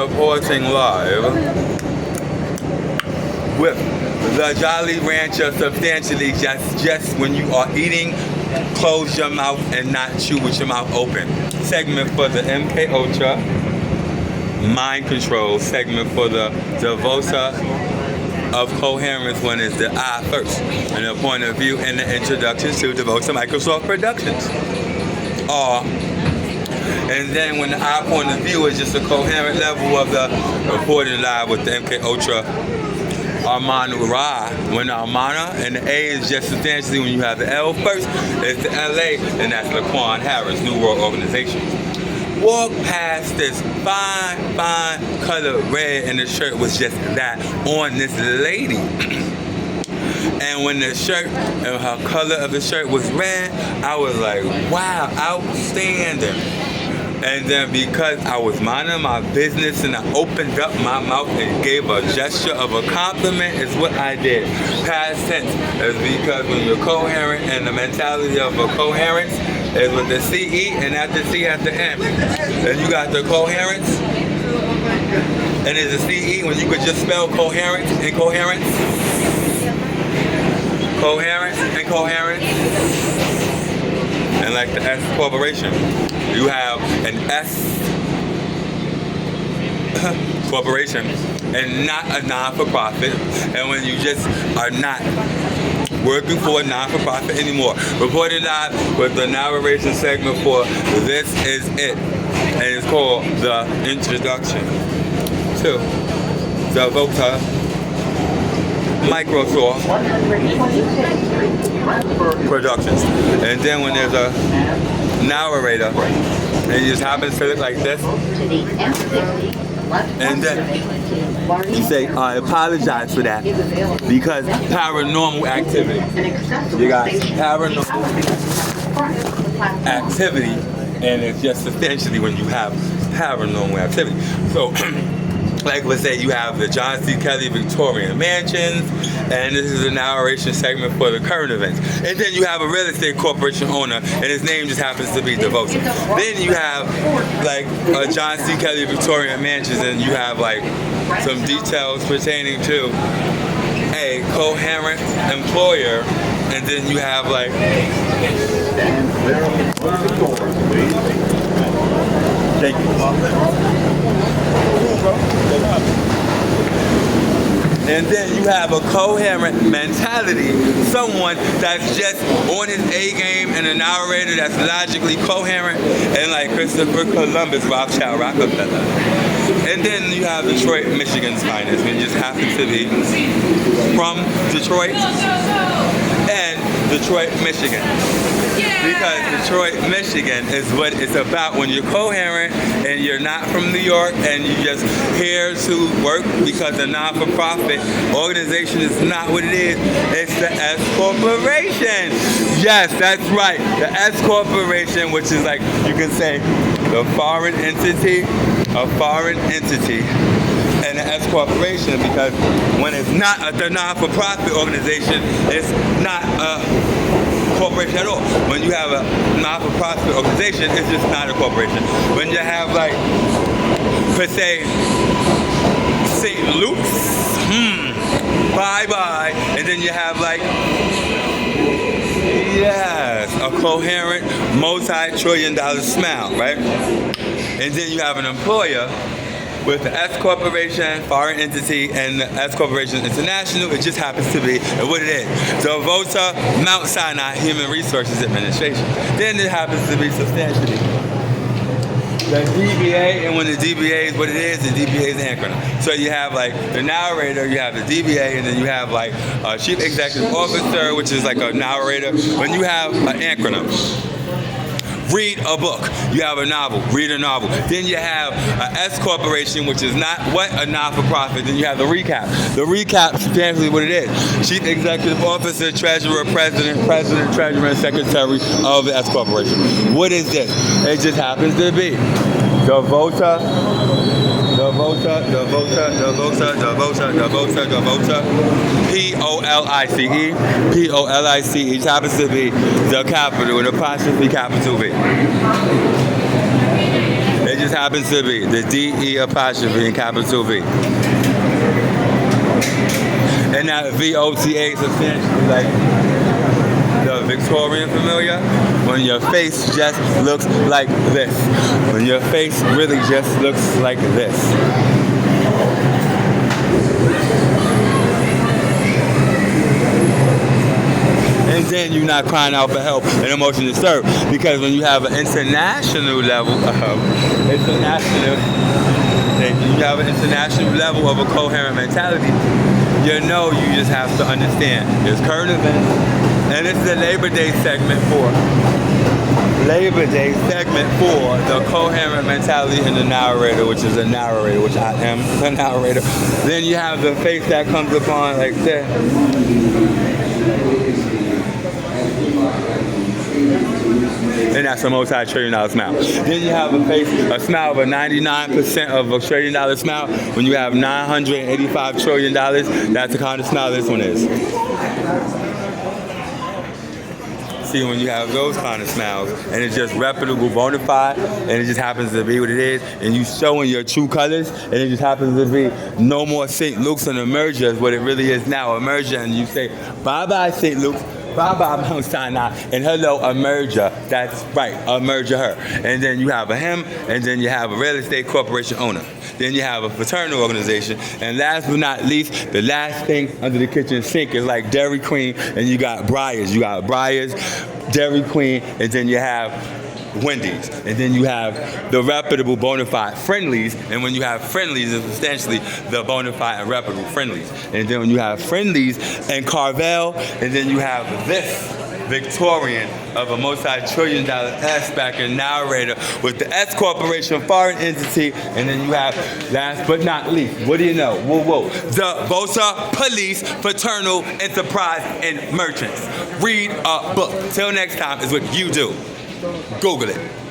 reporting live with the Jolly Rancher substantially just when you are eating, close your mouth and not chew with your mouth open. Segment for the MK Ultra mind control. Segment for the Devota of coherence when it's the I first. And the point of view and the introduction to devotamicrosoft Productions. And then when the I point of view is just a coherent level of the reporting live with the MK Ultra Amarna Hershey. When the Amarna and the A is just substantially when you have the L first, it's the LA, and that's LAQUAN Harris, New World Organization. Walk past this fine color red, and the shirt was just that on this lady. And when the shirt and her color of the shirt was red, I was like, wow, outstanding. And then because I was minding my business and I opened up my mouth and gave a gesture of a compliment is what I did. Past tense is because when you're coherent and the mentality of a coherence is with the CE and after C at the end. And you got the coherence and there's a CE when you could just spell coherence and coherence. Coherence and coherence. And like the S corporation, you have an S corporation and not a non-for-profit. And when you just are not working for a non-for-profit anymore. Reported live with the narration segment for This Is It. And it's called The Introduction to Devota Microsoft Productions. And then when there's a narrator, and it just happens to look like this, and then you say, I apologize for that, because paranormal activity. You got paranormal activity, and it's just essentially when you have paranormal activity. So, like let's say you have the John C. Kelly Victorian Mansions, and this is a narration segment for the current events. And then you have a real estate corporation owner, and his name just happens to be Devota. Then you have like a John C. Kelly Victorian Mansions, and you have like some details pertaining to a coherent employer, and then you have like thank you. And then you have a coherent mentality, someone that's just on his A game, and a narrator that's logically coherent, and like Christopher Columbus, Rothschild, Rockefeller. And then you have Detroit, Michigan's finest, and just happen to be from Detroit and Detroit, Michigan. Because Detroit, Michigan is what it's about when you're coherent and you're not from New York and you're just here to work because a non-for-profit organization is not what it is. It's the S Corporation. Yes, that's right. The S Corporation, which is like, you can say, the foreign entity, a foreign entity. And the S Corporation, because when it's not a non-for-profit organization, it's not a corporation at all. When you have a non-for-profit organization, it's just not a corporation. When you have like, per se, St. Luke's, bye-bye, and then you have like, yes, a coherent multi-trillion-dollar smile, right? And then you have an employer with the S Corporation, foreign entity, and the S Corporation International. It just happens to be what it is. Devota Mount Sinai Human Resources Administration. Then it happens to be substantially the DBA, and when the DBA is what it is, the DBA is an acronym. So you have like the narrator, you have the DBA, and then you have like a Chief Executive Officer, which is like a narrator. When you have an acronym, read a book. You have a novel, read a novel. Then you have a S Corporation, which is not what a non-for-profit. Then you have the recap. The recap is substantially what it is. Chief Executive Officer, Treasurer, President, Treasurer, and Secretary of the S Corporation. What is this? It just happens to be Devota, P-O-L-I-C-E. P-O-L-I-C-E. It happens to be the capital, an apostrophe capital V. It just happens to be the D-E apostrophe in capital V. And that V-O-T-A is essentially like the Victorian familiar. When your face just looks like this. When your face really just looks like this. And then you're not crying out for help and emotion disturbed. Because when you have an international level of a coherent mentality, you know you just have to understand. There's current events, and it's the Labor Day segment for the coherent mentality and the narrator, which is a narrator, which I am the narrator. Then you have the face that comes upon like that. And that's a multi-trillion-dollar smile. Then you have a smile of a 99% of a trillion-dollar smile. When you have $985 trillion, that's the kind of smile this one is. See, when you have those kind of smiles, and it's just reputable, bona fide, and it just happens to be what it is, and you showing your true colors, and it just happens to be no more St. Luke's and Emerger is what it really is now, Emerger, and you say, bye-bye, St. Luke's. Bye-bye, Mount Sinai, and hello, Emerger. That's right, Emerger her. And then you have a him, and then you have a real estate corporation owner. Then you have a fraternal organization. And last but not least, the last thing under the kitchen sink is like Dairy Queen, and you got Breyers. You got Breyers, Dairy Queen, and then you have Wendy's. And then you have the reputable bona fide Friendlies, and when you have Friendlies, it's essentially the bona fide and reputable Friendlies. And then when you have Friendlies and Carvel, and then you have this Victorian of a multi-trillion-dollar S-back and narrator with the S Corporation foreign entity, and then you have, last but not least, what do you know? Whoa. The DeVota Police Fraternal Enterprise and Merchants. Read a book. Till next time is what you do. Google it.